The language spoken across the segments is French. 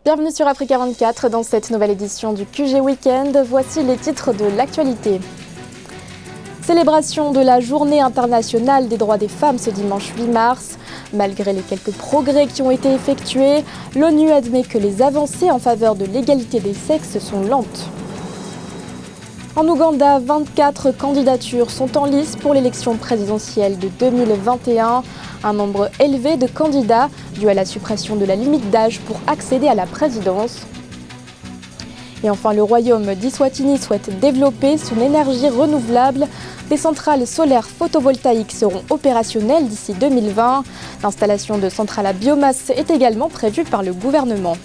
Bienvenue sur Africa 24 dans cette nouvelle édition du QG Weekend. Voici les titres de l'actualité. Célébration de la Journée internationale des droits des femmes ce dimanche 8 mars. Malgré les quelques progrès qui ont été effectués, l'ONU admet que les avancées en faveur de l'égalité des sexes sont lentes. En Ouganda, 24 candidatures sont en lice pour l'élection présidentielle de 2021. Un nombre élevé de candidats dû à la suppression de la limite d'âge pour accéder à la présidence. Et enfin, le royaume d'Eswatini souhaite développer son énergie renouvelable. Des centrales solaires photovoltaïques seront opérationnelles d'ici 2020. L'installation de centrales à biomasse est également prévue par le gouvernement.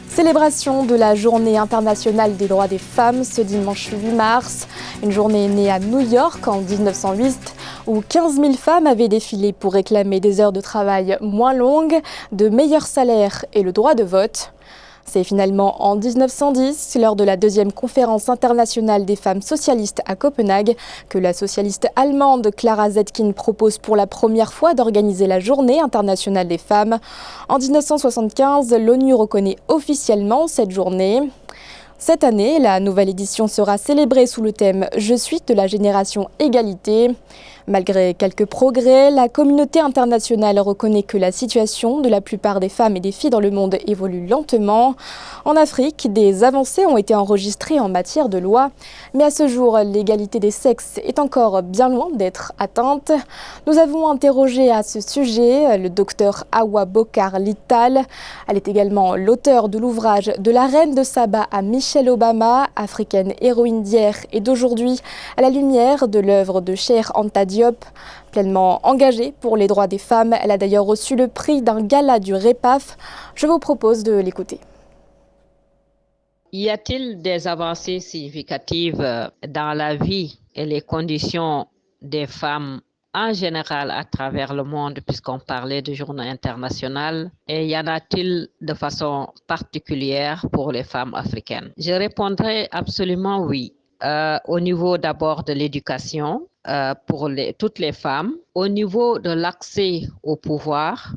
Célébration de la Journée internationale des droits des femmes ce dimanche 8 mars. Une journée née à New York en 1908 où 15 000 femmes avaient défilé pour réclamer des heures de travail moins longues, de meilleurs salaires et le droit de vote. C'est finalement en 1910, lors de la deuxième conférence internationale des femmes socialistes à Copenhague, que la socialiste allemande Clara Zetkin propose pour la première fois d'organiser la Journée internationale des femmes. En 1975, l'ONU reconnaît officiellement cette journée. Cette année, la nouvelle édition sera célébrée sous le thème « Je suis de la génération égalité ». Malgré quelques progrès, la communauté internationale reconnaît que la situation de la plupart des femmes et des filles dans le monde évolue lentement. En Afrique, des avancées ont été enregistrées en matière de loi, mais à ce jour, l'égalité des sexes est encore bien loin d'être atteinte. Nous avons interrogé à ce sujet le docteur Awa Bokar Littal. Elle est également l'auteure de l'ouvrage « De la reine de Saba à Michelle Obama, africaine héroïne d'hier et d'aujourd'hui, à la lumière de l'œuvre de Cheikh Anta Diop. Pleinement engagée pour les droits des femmes, elle a d'ailleurs reçu le prix d'un gala du REPAF. Je vous propose de l'écouter. Y a-t-il des avancées significatives dans la vie et les conditions des femmes en général à travers le monde, puisqu'on parlait de journée internationale, et y en a-t-il de façon particulière pour les femmes africaines? Je répondrai absolument oui. Au niveau d'abord de l'éducation pour toutes les femmes, au niveau de l'accès au pouvoir,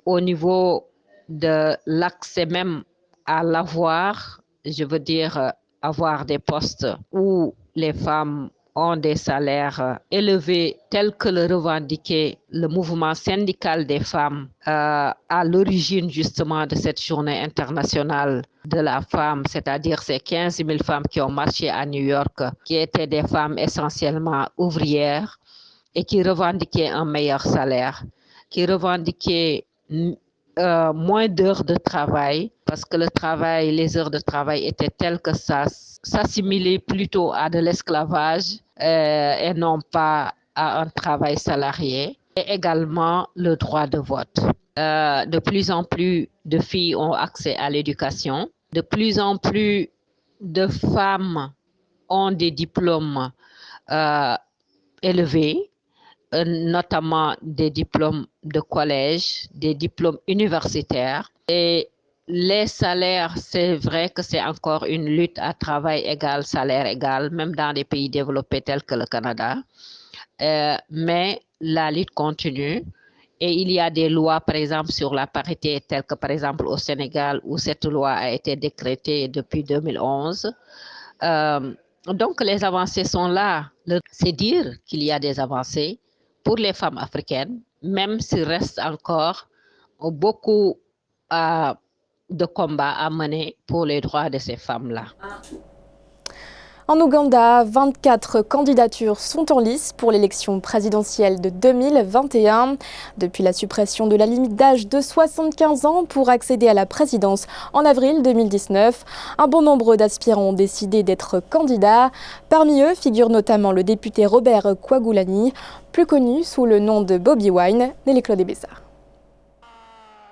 au niveau de l'accès même à l'avoir, je veux dire avoir des postes où les femmes ont des salaires élevés tels que le revendiquait le mouvement syndical des femmes à l'origine justement de cette journée internationale de la femme, c'est-à-dire ces 15 000 femmes qui ont marché à New York, qui étaient des femmes essentiellement ouvrières et qui revendiquaient un meilleur salaire, qui revendiquaient moins d'heures de travail, parce que les heures de travail étaient telles que ça s'assimilait plutôt à de l'esclavage et non pas à un travail salarié, et également le droit de vote. De plus en plus de filles ont accès à l'éducation, de plus en plus de femmes ont des diplômes élevés, notamment des diplômes de collège, des diplômes universitaires. Et les salaires, c'est vrai que c'est encore une lutte à travail égal, salaire égal, même dans des pays développés tels que le Canada. Mais la lutte continue. Et il y a des lois, par exemple, sur la parité, telles que, par exemple, au Sénégal, où cette loi a été décrétée depuis 2011. Donc, les avancées sont là. C'est dire qu'il y a des avancées pour les femmes africaines, même s'il reste encore beaucoup de combats à mener pour les droits de ces femmes-là. En Ouganda, 24 candidatures sont en lice pour l'élection présidentielle de 2021. Depuis la suppression de la limite d'âge de 75 ans pour accéder à la présidence en avril 2019, un bon nombre d'aspirants ont décidé d'être candidats. Parmi eux figure notamment le député Robert Kyagulanyi, plus connu sous le nom de Bobi Wine, Nelly Claude Bessard.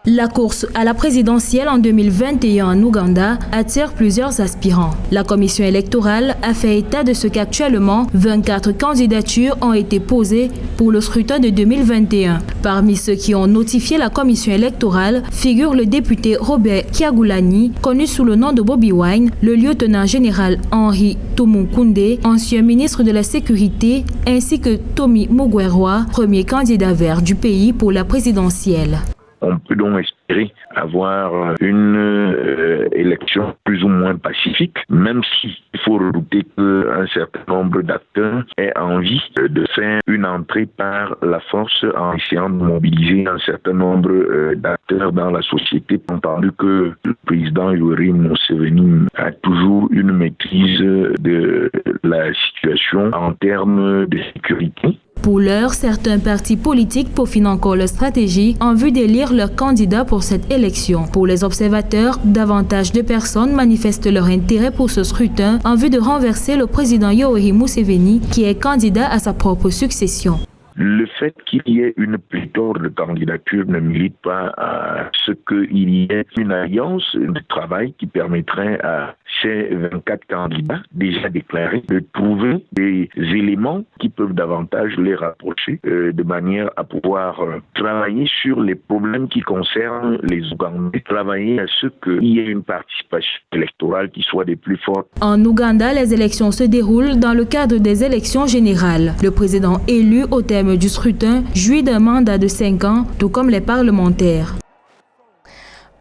La course à la présidentielle en 2021 en Ouganda attire plusieurs aspirants. La commission électorale a fait état de ce qu'actuellement 24 candidatures ont été posées pour le scrutin de 2021. Parmi ceux qui ont notifié la commission électorale figure le député Robert Kyagulanyi, connu sous le nom de Bobi Wine, le lieutenant général Henry Tumukunde, ancien ministre de la Sécurité, ainsi que Tommy Mugwerwa, premier candidat vert du pays pour la présidentielle. On peut donc espérer avoir une élection plus ou moins pacifique, même s'il faut redouter qu'un certain nombre d'acteurs aient envie de faire une entrée par la force en essayant de mobiliser un certain nombre d'acteurs dans la société, entendu que le président Yoweri Museveni a toujours une maîtrise de la situation en termes de sécurité. Pour l'heure, certains partis politiques peaufinent encore leur stratégie en vue d'élire leurs candidats pour cette élection. Pour les observateurs, davantage de personnes manifestent leur intérêt pour ce scrutin en vue de renverser le président Yoweri Museveni, qui est candidat à sa propre succession. Le fait qu'il y ait une pléthore de candidatures ne milite pas à ce qu'il y ait une alliance de travail qui permettrait à ces 24 candidats déjà déclarés de trouver des éléments qui peuvent davantage les rapprocher de manière à pouvoir travailler sur les problèmes qui concernent les Ougandais, travailler à ce qu'il y ait une participation électorale qui soit des plus fortes. En Ouganda, les élections se déroulent dans le cadre des élections générales. Le président élu au terme du scrutin jouit d'un mandat de 5 ans, tout comme les parlementaires.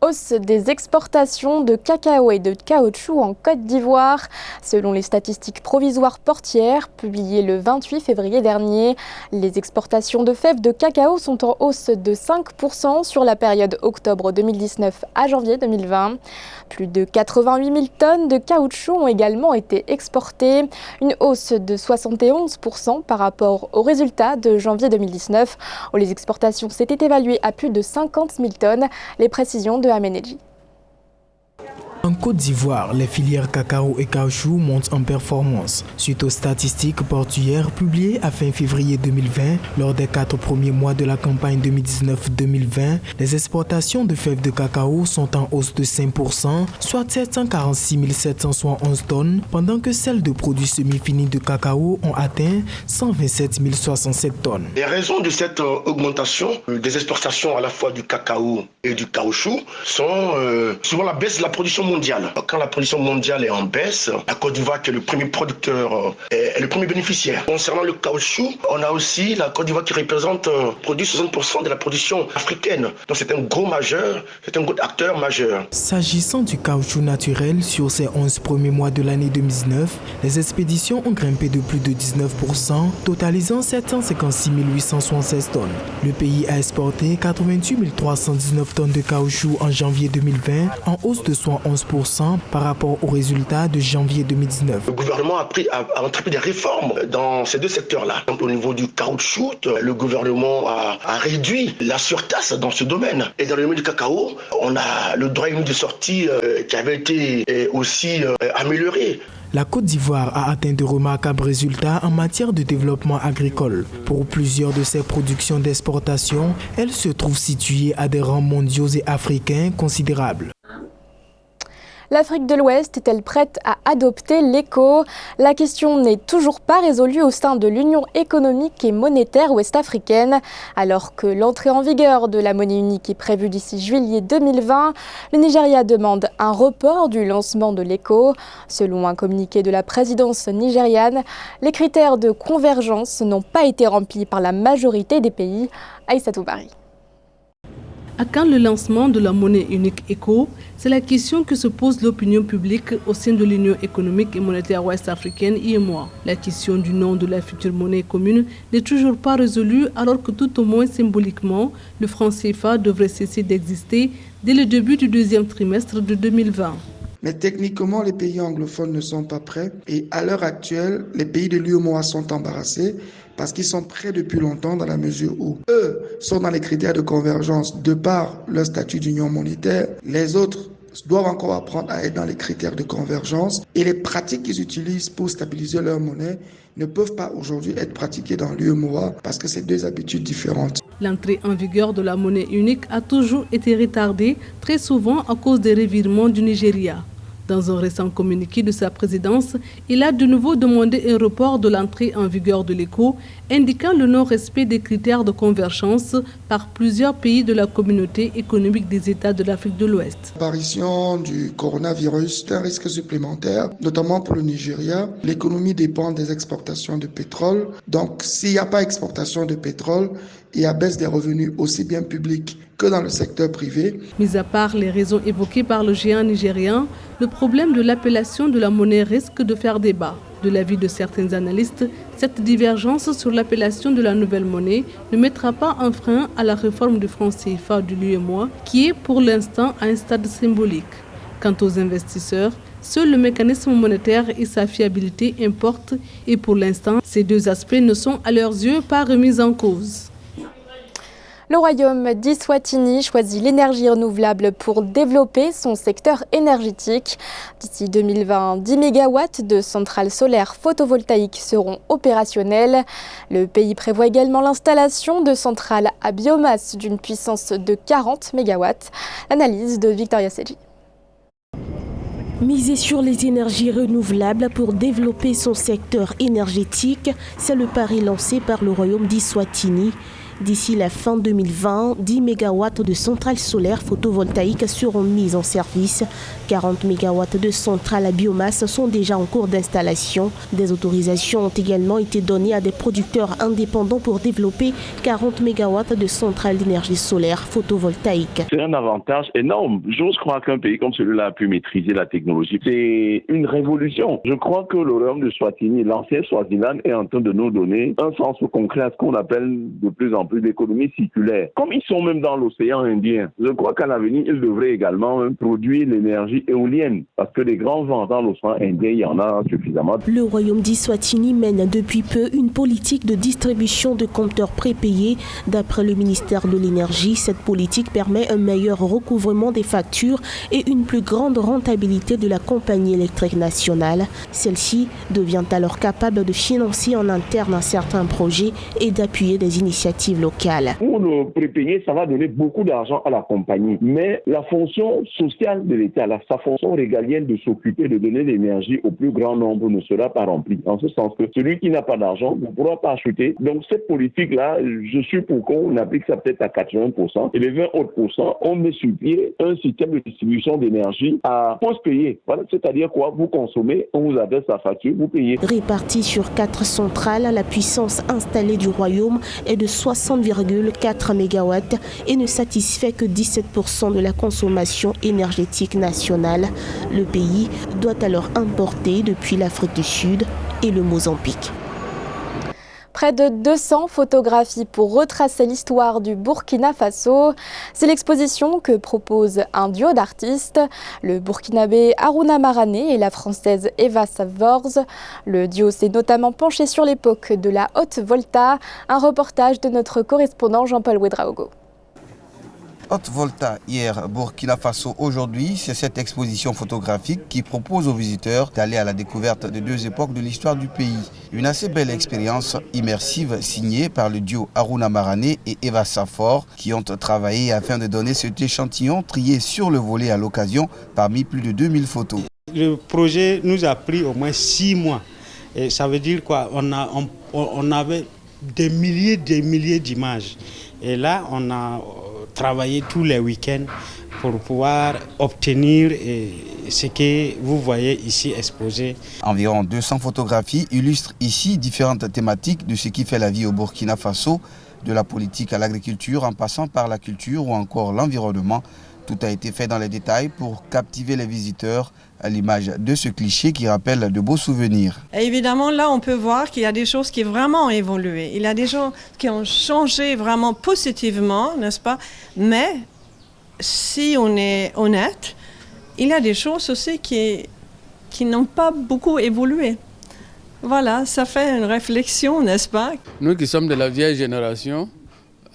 Hausse des exportations de cacao et de caoutchouc en Côte d'Ivoire. Selon les statistiques provisoires portières publiées le 28 février dernier, les exportations de fèves de cacao sont en hausse de 5% sur la période octobre 2019 à janvier 2020. Plus de 88 000 tonnes de caoutchouc ont également été exportées, une hausse de 71% par rapport aux résultats de janvier 2019, où les exportations s'étaient évaluées à plus de 50 000 tonnes. Les précisions de Aménéji. En Côte d'Ivoire, les filières cacao et caoutchouc montent en performance. Suite aux statistiques portuaires publiées à fin février 2020, lors des 4 premiers mois de la campagne 2019-2020, les exportations de fèves de cacao sont en hausse de 5%, soit 746 771 tonnes, pendant que celles de produits semi-finis de cacao ont atteint 127 067 tonnes. Les raisons de cette augmentation des exportations à la fois du cacao et du caoutchouc sont souvent la baisse de la production mondiale. Quand la production mondiale est en baisse, la Côte d'Ivoire qui est le premier producteur est le premier bénéficiaire. Concernant le caoutchouc, on a aussi la Côte d'Ivoire qui produit 60% de la production africaine. Donc c'est un gros majeur, c'est un gros acteur majeur. S'agissant du caoutchouc naturel, sur ces 11 premiers mois de l'année 2019, les expéditions ont grimpé de plus de 19%, totalisant 756 876 tonnes. Le pays a exporté 88 319 tonnes de caoutchouc en janvier 2020, en hausse de 71% par rapport aux résultats de janvier 2019. Le gouvernement a entrepris des réformes dans ces deux secteurs-là. Donc, au niveau du caoutchouc, le gouvernement a réduit la surtaxe dans ce domaine. Et dans le domaine du cacao, on a le droit unique de sortie qui avait été aussi amélioré. La Côte d'Ivoire a atteint de remarquables résultats en matière de développement agricole. Pour plusieurs de ses productions d'exportation, elle se trouve située à des rangs mondiaux et africains considérables. L'Afrique de l'Ouest est-elle prête à adopter l'éco ? La question n'est toujours pas résolue au sein de l'Union économique et monétaire ouest-africaine. Alors que l'entrée en vigueur de la monnaie unique est prévue d'ici juillet 2020, le Nigeria demande un report du lancement de l'éco. Selon un communiqué de la présidence nigériane, les critères de convergence n'ont pas été remplis par la majorité des pays. Aïssatou Bari. À quand le lancement de la monnaie unique ECO? C'est la question que se pose l'opinion publique au sein de l'Union économique et monétaire ouest-africaine (UEMOA). La question du nom de la future monnaie commune n'est toujours pas résolue, alors que tout au moins symboliquement, le franc CFA devrait cesser d'exister dès le début du deuxième trimestre de 2020. Mais techniquement, les pays anglophones ne sont pas prêts et à l'heure actuelle, les pays de l'UEMOA sont embarrassés parce qu'ils sont prêts depuis longtemps dans la mesure où eux sont dans les critères de convergence de par leur statut d'union monétaire. Les autres doivent encore apprendre à être dans les critères de convergence et les pratiques qu'ils utilisent pour stabiliser leur monnaie ne peuvent pas aujourd'hui être pratiquées dans l'UEMOA parce que c'est deux habitudes différentes. L'entrée en vigueur de la monnaie unique a toujours été retardée, très souvent à cause des revirements du Nigeria. Dans un récent communiqué de sa présidence, il a de nouveau demandé un report de l'entrée en vigueur de l'éco, indiquant le non-respect des critères de convergence par plusieurs pays de la communauté économique des États de l'Afrique de l'Ouest. L'apparition du coronavirus est un risque supplémentaire, notamment pour le Nigeria. L'économie dépend des exportations de pétrole. Donc, s'il n'y a pas exportation de pétrole, il y a baisse des revenus aussi bien publics que dans le secteur privé. Mis à part les raisons évoquées par le géant nigérien, le problème de l'appellation de la monnaie risque de faire débat. De l'avis de certains analystes, cette divergence sur l'appellation de la nouvelle monnaie ne mettra pas un frein à la réforme du franc CFA de l'UEMOA, qui est pour l'instant à un stade symbolique. Quant aux investisseurs, seul le mécanisme monétaire et sa fiabilité importent et pour l'instant, ces deux aspects ne sont à leurs yeux pas remis en cause. Le royaume d'Eswatini choisit l'énergie renouvelable pour développer son secteur énergétique. D'ici 2020, 10 MW de centrales solaires photovoltaïques seront opérationnelles. Le pays prévoit également l'installation de centrales à biomasse d'une puissance de 40 MW. Analyse de Victoria Sedji. Miser sur les énergies renouvelables pour développer son secteur énergétique, c'est le pari lancé par le royaume d'Eswatini. D'ici la fin 2020, 10 MW de centrales solaires photovoltaïques seront mises en service. 40 MW de centrales à biomasse sont déjà en cours d'installation. Des autorisations ont également été données à des producteurs indépendants pour développer 40 MW de centrales d'énergie solaire photovoltaïque. C'est un avantage énorme. J'ose croire qu'un pays comme celui-là a pu maîtriser la technologie. C'est une révolution. Je crois que le royaume de Swatini, l'ancien Swaziland, est en train de nous donner un sens concret à ce qu'on appelle de plus en plus d'économie circulaire. Comme ils sont même dans l'océan Indien, je crois qu'à l'avenir, ils devraient également produire l'énergie éolienne parce que les grands vents dans l'océan Indien, il y en a suffisamment. Le royaume d'Eswatini mène depuis peu une politique de distribution de compteurs prépayés. D'après le ministère de l'Énergie, cette politique permet un meilleur recouvrement des factures et une plus grande rentabilité de la compagnie électrique nationale. Celle-ci devient alors capable de financer en interne un certain projet et d'appuyer des initiatives locales. Pour le prépayé, ça va donner beaucoup d'argent à la compagnie. Mais la fonction sociale de l'État, sa fonction régalienne de s'occuper de donner l'énergie au plus grand nombre ne sera pas remplie. En ce sens que celui qui n'a pas d'argent ne pourra pas acheter. Donc cette politique-là, je suis pour qu'on applique ça peut-être à 80% et les 20 autres %, on met sur pied un système de distribution d'énergie à post-payer. Voilà, c'est-à-dire quoi? Vous consommez, on vous adresse la facture, vous payez. Répartie sur 4 centrales, la puissance installée du royaume est de 60,4 MW et ne satisfait que 17% de la consommation énergétique nationale. Le pays doit alors importer depuis l'Afrique du Sud et le Mozambique. Près de 200 photographies pour retracer l'histoire du Burkina Faso. C'est l'exposition que propose un duo d'artistes, le burkinabé Harouna Marané et la française Eva Savorz. Le duo s'est notamment penché sur l'époque de la Haute Volta. Un reportage de notre correspondant Jean-Paul Ouedraogo. Haute Volta hier, Burkina Faso aujourd'hui, c'est cette exposition photographique qui propose aux visiteurs d'aller à la découverte de deux époques de l'histoire du pays. Une assez belle expérience immersive signée par le duo Harouna Marané et Eva Savorz qui ont travaillé afin de donner cet échantillon trié sur le volet à l'occasion parmi plus de 2000 photos. Le projet nous a pris au moins 6 mois. Et ça veut dire quoi? On avait des milliers d'images. Et là, on a travaillé tous les week-ends pour pouvoir obtenir ce que vous voyez ici exposé. Environ 200 photographies illustrent ici différentes thématiques de ce qui fait la vie au Burkina Faso, de la politique à l'agriculture en passant par la culture ou encore l'environnement. Tout a été fait dans les détails pour captiver les visiteurs à l'image de ce cliché qui rappelle de beaux souvenirs. Et évidemment, là, on peut voir qu'il y a des choses qui ont vraiment évolué. Il y a des choses qui ont changé vraiment positivement, n'est-ce pas? Mais si on est honnête, il y a des choses aussi qui n'ont pas beaucoup évolué. Voilà, ça fait une réflexion, n'est-ce pas? Nous qui sommes de la vieille génération,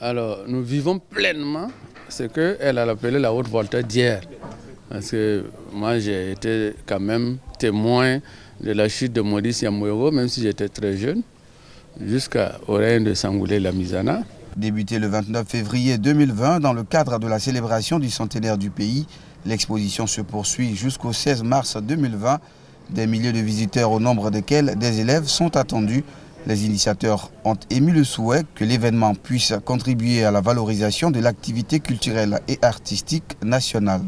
alors nous vivons pleinement ce qu'elle a appelé la Haute Volta d'hier. Parce que moi, j'ai été quand même témoin de la chute de Maurice Yamuero, même si j'étais très jeune, jusqu'au règne de Sangoulé Lamizana. Débutée le 29 février 2020, dans le cadre de la célébration du centenaire du pays, l'exposition se poursuit jusqu'au 16 mars 2020. Des milliers de visiteurs, au nombre desquels des élèves, sont attendus. Les initiateurs ont émis le souhait que l'événement puisse contribuer à la valorisation de l'activité culturelle et artistique nationale.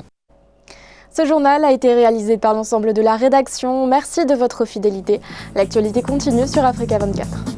Ce journal a été réalisé par l'ensemble de la rédaction. Merci de votre fidélité. L'actualité continue sur Africa 24.